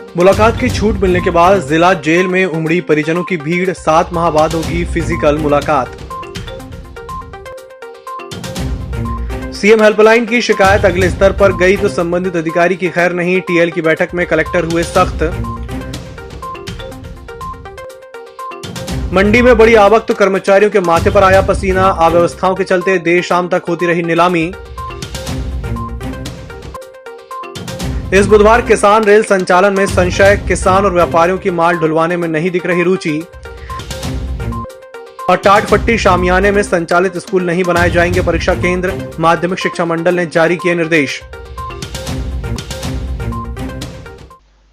मुलाकात की छूट मिलने के बाद जिला जेल में उमड़ी परिजनों की भीड़। 7 माह बाद होगी फिजिकल मुलाकात। सीएम हेल्पलाइन की शिकायत अगले स्तर पर गई तो संबंधित अधिकारी की खैर नहीं। टीएल की बैठक में कलेक्टर हुए सख्त। मंडी में बड़ी आवक तो कर्मचारियों के माथे पर आया पसीना। अव्यवस्थाओं के चलते देर शाम तक होती रही नीलामी। इस बुधवार किसान रेल संचालन में संशय। किसान और व्यापारियों की माल ढुलवाने में नहीं दिख रही रुचि। और टाट फट्टी शामियाने में संचालित स्कूल नहीं बनाए जाएंगे परीक्षा केंद्र। माध्यमिक शिक्षा मंडल ने जारी किए निर्देश।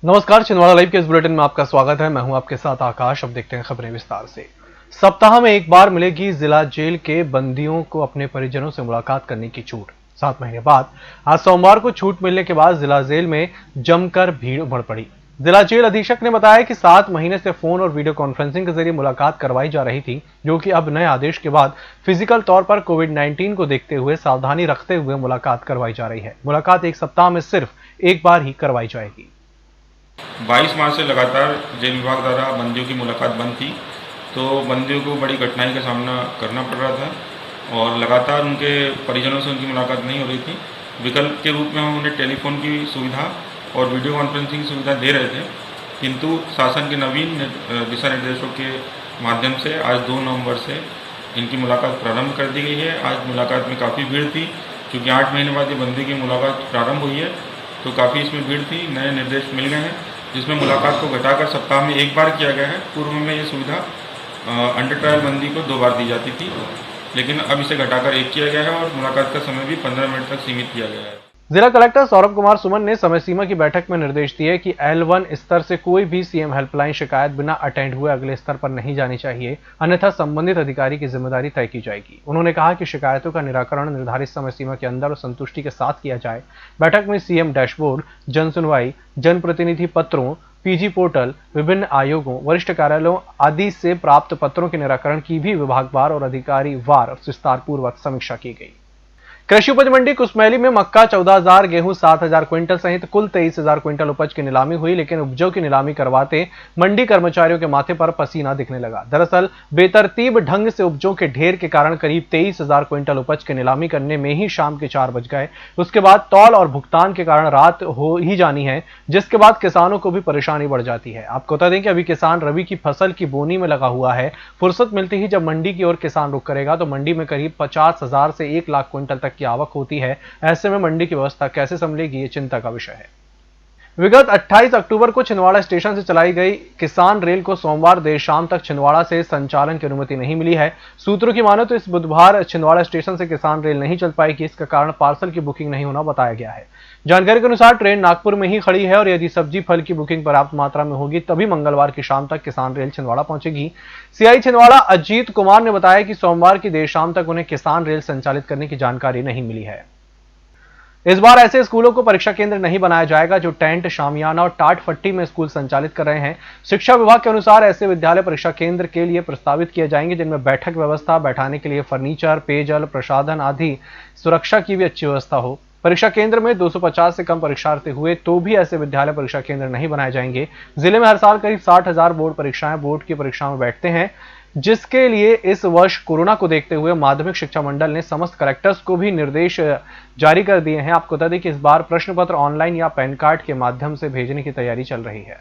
नमस्कार, छिंदवाड़ा लाइव के इस बुलेटिन में आपका स्वागत है। मैं हूं आपके साथ आकाश। अब देखते हैं खबरें विस्तार से। सप्ताह में एक बार मिलेगी जिला जेल के बंदियों को अपने परिजनों से मुलाकात करने की छूट। 7 महीने बाद आज सोमवार को छूट मिलने के बाद जिला जेल में जमकर भीड़ उमड़ पड़ी। जिला जेल अधीक्षक ने बताया कि 7 महीने से फोन और वीडियो कॉन्फ्रेंसिंग के जरिए मुलाकात करवाई जा रही थी, जो कि अब नए आदेश के बाद फिजिकल तौर पर कोविड-19 को देखते हुए सावधानी रखते हुए मुलाकात करवाई जा रही है। मुलाकात एक सप्ताह में सिर्फ एक बार ही करवाई जाएगी। 22 मार्च से लगातार जेल विभाग द्वारा बंदियों की मुलाकात बंद थी, तो बंदियों को बड़ी कठिनाई का सामना करना पड़ रहा था और लगातार उनके परिजनों से उनकी मुलाकात नहीं हो रही थी। विकल्प के रूप में हम उन्हें टेलीफोन की सुविधा और वीडियो कॉन्फ्रेंसिंग की सुविधा दे रहे थे, किंतु शासन के नवीन दिशा निर्देशों के माध्यम से आज 2 नवंबर से इनकी मुलाकात प्रारंभ कर दी गई है। आज मुलाकात में काफ़ी भीड़ थी, क्योंकि 8 महीने बाद ये बंदी की मुलाकात प्रारंभ हुई है, तो काफ़ी इसमें भीड़ थी। नए निर्देश मिल गए हैं, जिसमें मुलाकात को घटाकर सप्ताह में एक बार किया गया है। पूर्व में ये सुविधा अंडर ट्रायल बंदी को 2 बार दी जाती थी, लेकिन अब इसे घटाकर 1 किया गया है और मुलाकात का समय भी 15 मिनट तक सीमित किया गया है। जिला कलेक्टर सौरभ कुमार सुमन ने समय सीमा की बैठक में निर्देश दिए कि L1 स्तर से कोई भी सीएम हेल्पलाइन शिकायत बिना अटेंड हुए अगले स्तर पर नहीं जानी चाहिए, अन्यथा संबंधित अधिकारी की जिम्मेदारी तय की जाएगी। उन्होंने कहा कि शिकायतों का निराकरण निर्धारित समय सीमा के अंदर और संतुष्टि के साथ किया जाए। बैठक में सीएम डैशबोर्ड, जन सुनवाई, जनप्रतिनिधि पत्रों, पीजी पोर्टल, विभिन्न आयोगों, वरिष्ठ कार्यालयों आदि से प्राप्त पत्रों के निराकरण की भी विभागवार और अधिकारी वार विस्तार पूर्वक समीक्षा की गई। कृषि उपज मंडी कुसमैली में मक्का 14,000, गेहूं 7,000 क्विंटल सहित कुल 23,000 क्विंटल उपज की नीलामी हुई, लेकिन उपजों की नीलामी करवाते मंडी कर्मचारियों के माथे पर पसीना दिखने लगा। दरअसल बेतरतीब ढंग से उपजों के ढेर के कारण करीब 23,000 क्विंटल उपज की नीलामी करने में ही शाम के 4 बज गए। उसके बाद तौल और भुगतान के कारण रात हो ही जानी है, जिसके बाद किसानों को भी परेशानी बढ़ जाती है। आपको बता दें कि अभी किसान रबी की फसल की बोनी में लगा हुआ है। फुर्सत मिलती ही जब मंडी की ओर किसान रुख करेगा तो मंडी में करीब 50,000 से 1 लाख क्विंटल तक की आवक होती है। ऐसे में मंडी की व्यवस्था कैसे संभलेगी, ये चिंता का विषय है। विगत 28 अक्टूबर को छिंदवाड़ा स्टेशन से चलाई गई किसान रेल को सोमवार देर शाम तक छिंदवाड़ा से संचालन की अनुमति नहीं मिली है। सूत्रों की माने तो इस बुधवार छिंदवाड़ा स्टेशन से किसान रेल नहीं चल पाएगी। इसका कारण पार्सल की बुकिंग नहीं होना बताया गया है। जानकारी के अनुसार ट्रेन नागपुर में ही खड़ी है और यदि सब्जी फल की बुकिंग पर्याप्त मात्रा में होगी तभी मंगलवार की शाम तक किसान रेल छिंदवाड़ा पहुंचेगी। सीआई छिंदवाड़ा अजीत कुमार ने बताया कि सोमवार की देर शाम तक उन्हें किसान रेल संचालित करने की जानकारी नहीं मिली है। इस बार ऐसे स्कूलों को परीक्षा केंद्र नहीं बनाया जाएगा जो टेंट, शामियाना और टाट फट्टी में स्कूल संचालित कर रहे हैं। शिक्षा विभाग के अनुसार ऐसे विद्यालय परीक्षा केंद्र के लिए प्रस्तावित किए जाएंगे जिनमें बैठक व्यवस्था, बैठाने के लिए फर्नीचर, पेयजल, प्रसाधन आदि सुरक्षा की भी अच्छी व्यवस्था हो। परीक्षा केंद्र में 250 से कम परीक्षार्थी हुए तो भी ऐसे विद्यालय परीक्षा केंद्र नहीं बनाए जाएंगे। जिले में हर साल करीब 60,000 बोर्ड की परीक्षा में बैठते हैं, जिसके लिए इस वर्ष कोरोना को देखते हुए माध्यमिक शिक्षा मंडल ने समस्त कलेक्टर्स को भी निर्देश जारी कर दिए हैं। आपको बता दें कि इस बार प्रश्न पत्र ऑनलाइन या पैन कार्ड के माध्यम से भेजने की तैयारी चल रही है।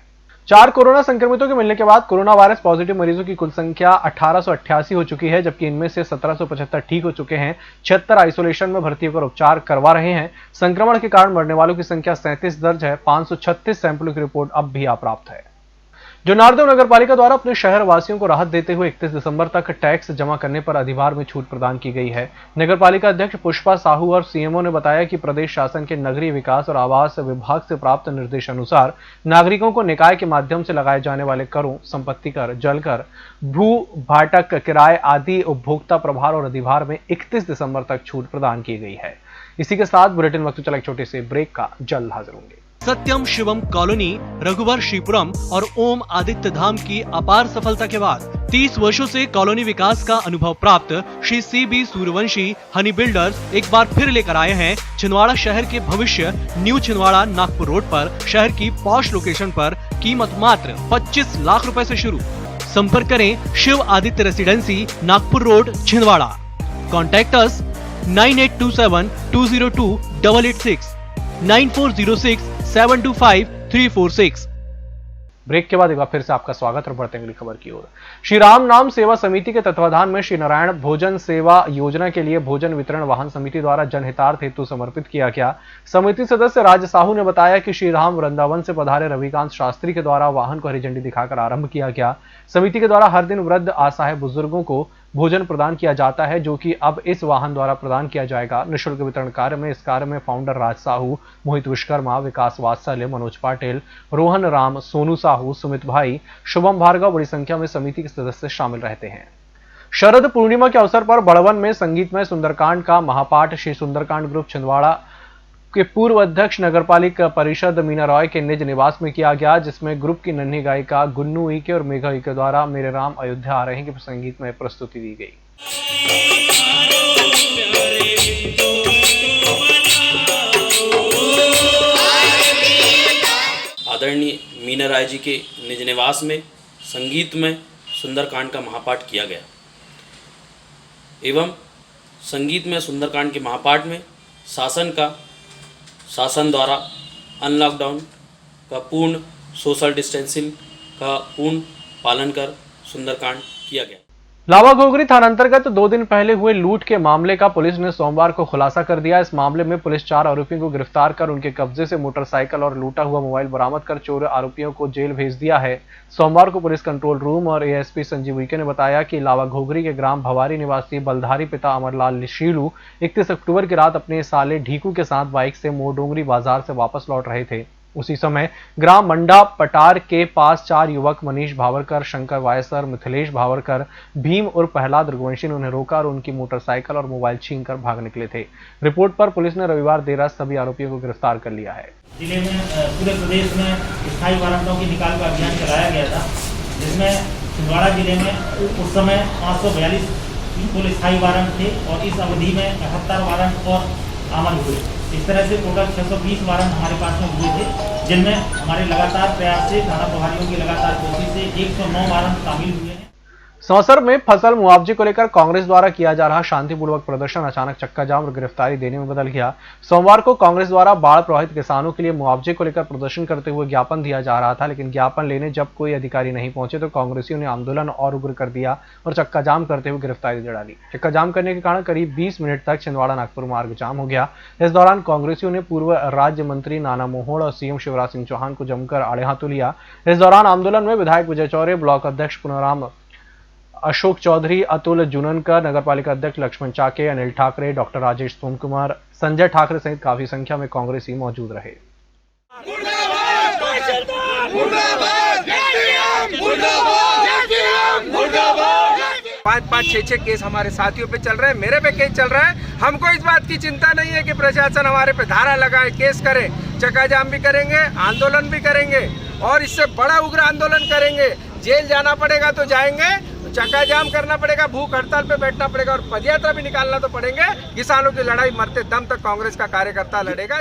4 कोरोना संक्रमितों के मिलने के बाद कोरोना वायरस पॉजिटिव मरीजों की कुल संख्या 1888 हो चुकी है, जबकि इनमें से 1775 ठीक हो चुके हैं। 76 आइसोलेशन में भर्ती होकर उपचार करवा रहे हैं। संक्रमण के कारण मरने वालों की संख्या 37 दर्ज है। 536 सैंपलों की रिपोर्ट अब भी अप्राप्त है। जो नारदेव नगर पालिका द्वारा अपने शहर वासियों को राहत देते हुए 31 दिसंबर तक टैक्स जमा करने पर अधिभार में छूट प्रदान की गई है। नगर पालिका अध्यक्ष पुष्पा साहू और सीएमओ ने बताया कि प्रदेश शासन के नगरीय विकास और आवास विभाग से प्राप्त निर्देशानुसार नागरिकों को निकाय के माध्यम से लगाए जाने वाले करों, संपत्ति कर, जल कर, भू भाटक किराए आदि उपभोक्ता प्रभार और अधिभार में 31 दिसंबर तक छूट प्रदान की गई है। इसी के साथ बुलेटिन वक्त चला एक छोटे से ब्रेक का जल्द हाजिर होंगे। सत्यम शिवम कॉलोनी, रघुवर श्रीपुरम और ओम आदित्य धाम की अपार सफलता के बाद 30 वर्षों से कॉलोनी विकास का अनुभव प्राप्त श्री CB सूर्यवंशी हनी बिल्डर्स एक बार फिर लेकर आए हैं छिंदवाड़ा शहर के भविष्य न्यू छिंदवाड़ा नागपुर रोड पर शहर की पॉश लोकेशन पर। कीमत मात्र 25 लाख रुपए से शुरू। संपर्क करें Shiv Aditya residency, Nagpur road, Chhindwara. Contact us 9827 202 886 9406 725 346। Break के बाद एक बार फिर से आपका स्वागत और बढ़ते हैं अगली खबर की ओर। श्री राम नाम सेवा समिति के तत्वाधान में श्री नारायण भोजन सेवा योजना के लिए भोजन वितरण वाहन समिति द्वारा जनहितार्थ हेतु समर्पित किया गया। समिति सदस्य राज साहू ने बताया कि श्री राम वृंदावन से पधारे रविकांत शास्त्री के द्वारा वाहन को हरी झंडी दिखाकर आरंभ किया गया। समिति के द्वारा हर दिन वृद्ध असहाय बुजुर्गों को भोजन प्रदान किया जाता है, जो कि अब इस वाहन द्वारा प्रदान किया जाएगा। निःशुल्क वितरण कार्य में इस कार्य में फाउंडर राज साहू, मोहित विश्वकर्मा, विकास वात्सल्य, मनोज पाटिल, रोहन राम, सोनू साहू, सुमित भाई, शुभम भार्गव बड़ी संख्या में समिति के सदस्य शामिल रहते हैं। शरद पूर्णिमा के अवसर पर बड़वन में संगीतमय सुंदरकांड का महापाठ श्री सुंदरकांड ग्रुप छिंदवाड़ा के पूर्व अध्यक्ष नगरपालिका परिषद मीना रॉय के निज निवास में किया गया, जिसमें ग्रुप की नन्ही गायिका गुन्नू ईके और मेघा ईके द्वारा मेरे राम अयोध्या आ रहे हैं की संगीत में प्रस्तुति दी गई। आदरणीय मीना राय जी के निज निवास में संगीत में सुंदरकांड का महापाठ किया गया एवं संगीत में सुंदरकांड के महापाठ में शासन द्वारा अनलॉकडाउन का पूर्ण सोशल डिस्टेंसिंग का पूर्ण पालन कर सुंदरकांड किया गया। लावा घोगरी थाना अंतर्गत 2 दिन पहले हुए लूट के मामले का पुलिस ने सोमवार को खुलासा कर दिया। इस मामले में पुलिस 4 आरोपियों को गिरफ्तार कर उनके कब्जे से मोटरसाइकिल और लूटा हुआ मोबाइल बरामद कर चोर आरोपियों को जेल भेज दिया है। सोमवार को पुलिस कंट्रोल रूम और ASP संजीव उइके ने बताया कि लावा घोगरी के ग्राम भवारी निवासी बलधारी पिता अमरलाल शीलू 31 अक्टूबर की रात अपने साले ढीकू के साथ बाइक से मोरडोंगरी बाजार से वापस लौट रहे थे। उसी समय ग्राम मंडा पटार के पास 4 युवक मनीष भावरकर, शंकर वायसर, मिथिलेश भावरकर, भीम और प्रहलाद रघुवंशी ने उन्हें रोका और उनकी मोटरसाइकिल और मोबाइल छीनकर भाग निकले थे। रिपोर्ट पर पुलिस ने रविवार देर रात सभी आरोपियों को गिरफ्तार कर लिया है। जिले में पूरे प्रदेश में स्थायी वारंटों की निकाल का अभियान चलाया गया था, जिसमें छिंदवाड़ा जिले में उस समय 542 कुल स्थायी वारंट थे और इस अवधि में 71 वारंट और आमद हुए। इस तरह से टोटल 620 वारंट हमारे पास में हुए थे, जिनमें हमारे लगातार प्रयास से थाना प्रभारियों की लगातार कोशिश से 109 वारंट शामिल हुए हैं। सौंसर में फसल मुआवजे को लेकर कांग्रेस द्वारा किया जा रहा शांतिपूर्वक प्रदर्शन अचानक चक्का जाम और गिरफ्तारी देने में बदल गया। सोमवार को कांग्रेस द्वारा बाढ़ प्रभावित किसानों के लिए मुआवजे को लेकर प्रदर्शन करते हुए ज्ञापन दिया जा रहा था, लेकिन ज्ञापन लेने जब कोई अधिकारी नहीं पहुंचे तो कांग्रेसियों ने आंदोलन और उग्र कर दिया और चक्का जाम करते हुए गिरफ्तारी दे डाली। चक्का जाम करने के कारण करीब 20 मिनट तक छिंदवाड़ा नागपुर मार्ग जाम हो गया। इस दौरान कांग्रेसियों ने पूर्व राज्य मंत्री नाना मोहोड़ और CM शिवराज सिंह चौहान को जमकर आड़े हाथों लिया। इस दौरान आंदोलन में विधायक विजय चौरे, ब्लॉक अध्यक्ष पुनराम अशोक चौधरी, अतुल जुननकर, नगरपालिका अध्यक्ष लक्ष्मण चाके, अनिल ठाकरे, डॉक्टर राजेश सोमकुमार, संजय ठाकरे सहित काफी संख्या में कांग्रेसी मौजूद रहे। 5-5, 6-6 केस हमारे साथियों पे चल रहे हैं, मेरे पे केस चल रहा है। हमको इस बात की चिंता नहीं है कि प्रशासन हमारे पे धारा लगाए, केस करे, चक्का जाम भी करेंगे, आंदोलन भी करेंगे और इससे बड़ा उग्र आंदोलन करेंगे। जेल जाना पड़ेगा तो जाएंगे, चक्का जाम करना पड़ेगा, भूख हड़ताल पे बैठना पड़ेगा और पदयात्रा भी निकालना तो पड़ेंगे। किसानों की लड़ाई मरते दम तक कांग्रेस का कार्यकर्ता लड़ेगा।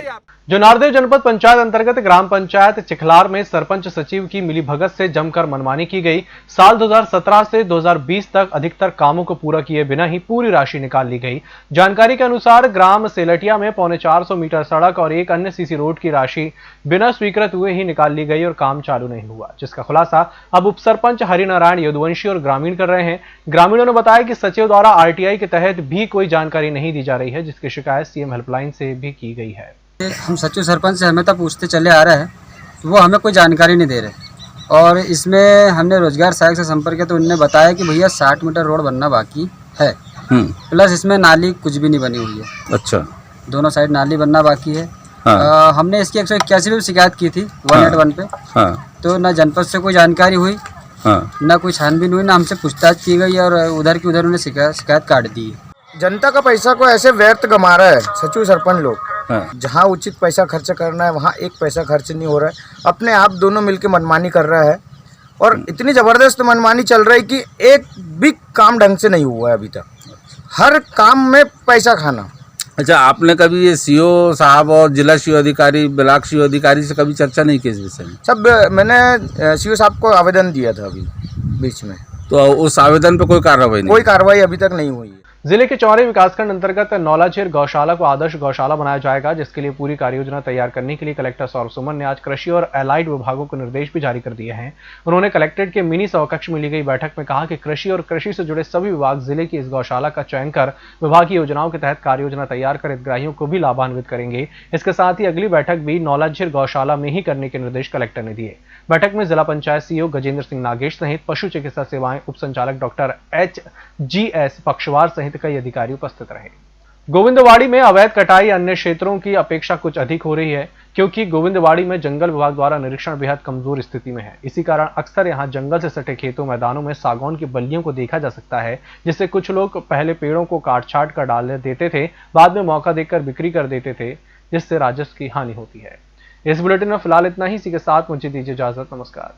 जो नारदेव जनपद पंचायत अंतर्गत ग्राम पंचायत चिखलार में सरपंच सचिव की मिलीभगत से जमकर मनमानी की गई। साल 2017 से 2020 तक अधिकतर कामों को पूरा किए बिना ही पूरी राशि निकाल ली गई। जानकारी के अनुसार ग्राम सेलटिया में 450 मीटर सड़क और एक अन्य CC रोड की राशि बिना स्वीकृत हुए ही निकाल ली गई और काम चालू नहीं हुआ, जिसका खुलासा अब उप सरपंच हरिनारायण यदुवंशी और ग्रामीण कर रहे हैं। ग्रामीणों ने बताया कि सचिव द्वारा RTI के तहत भी कोई जानकारी नहीं दी जा रही है, जिसकी शिकायत CM हेल्पलाइन से भी की गई है। हम सचिव सरपंच से हमें तक पूछते चले आ रहे हैं, वो हमें कोई जानकारी नहीं दे रहे और इसमें हमने रोजगार सहायक से संपर्क किया तो उन्होंने बताया कि भैया 60 मीटर रोड बनना बाकी है, प्लस इसमें नाली कुछ भी नहीं बनी हुई है। अच्छा, दोनों साइड नाली बनना बाकी है। हाँ। हमने इसकी 181 पे शिकायत की थी 181 पे। हाँ। तो न जनपद से कोई जानकारी हुई, हाँ। न कोई छानबीन हुई, ना हमसे पूछताछ की गई और उधर की उधर उन्होंने शिकायत काट दी। जनता का पैसा को ऐसे व्यर्थ गमा रहा है सचिव सरपंच लोग। हाँ। जहाँ उचित पैसा खर्च करना है वहाँ एक पैसा खर्च नहीं हो रहा है, अपने आप दोनों मिलके मनमानी कर रहा है और इतनी ज़बरदस्त मनमानी चल रही है कि एक भी काम ढंग से नहीं हुआ है अभी तक, हर काम में पैसा खाना। अच्छा, आपने कभी ये सीओ साहब और जिला सीओ अधिकारी, ब्लॉक सीओ अधिकारी से कभी चर्चा नहीं की इस विषय में? सब मैंने सीओ साहब को आवेदन दिया था अभी बीच में, तो उस आवेदन पे कोई कार्रवाई नहीं? कोई कार्रवाई अभी तक नहीं हुई है। जिले के चौरे विकासखंड अंतर्गत नौलाझीर गौशाला को आदर्श गौशाला बनाया जाएगा, जिसके लिए पूरी कार्ययोजना तैयार करने के लिए कलेक्टर सौरभ सुमन ने आज कृषि और एलाइड विभागों को निर्देश भी जारी कर दिए हैं। उन्होंने कलेक्ट्रेट के मिनी सभाकक्ष में ली गई बैठक में कहा कि कृषि और कृषि से जुड़े सभी विभाग जिले की इस गौशाला का चयन कर विभागीय योजनाओं के तहत कार्ययोजना तैयार कर हितग्राहियों को भी लाभान्वित करेंगे। इसके साथ ही अगली बैठक भी नौलाझीर गौशाला में ही करने के निर्देश कलेक्टर ने दिए। बैठक में जिला पंचायत सीईओ गजेंद्र सिंह नागेश सहित पशु चिकित्सा सेवाएं उप संचालक डॉक्टर HGS पक्षवार सहित कई अधिकारी उपस्थित रहे। गोविंदवाड़ी में अवैध कटाई अन्य क्षेत्रों की अपेक्षा कुछ अधिक हो रही है, क्योंकि गोविंदवाड़ी में जंगल विभाग द्वारा निरीक्षण बेहद कमजोर स्थिति में है। इसी कारण अक्सर यहां जंगल से सटे खेतों मैदानों में सागौन की बल्लियों को देखा जा सकता है, जिससे कुछ लोग पहले पेड़ों को काट छाट कर डाल देते थे, बाद में मौका देखकर बिक्री कर देते थे, जिससे राजस्व की हानि होती है। इस बुलेटिन में फिलहाल इतना ही। इसी के साथ मुझे दीजिए इजाजत। नमस्कार।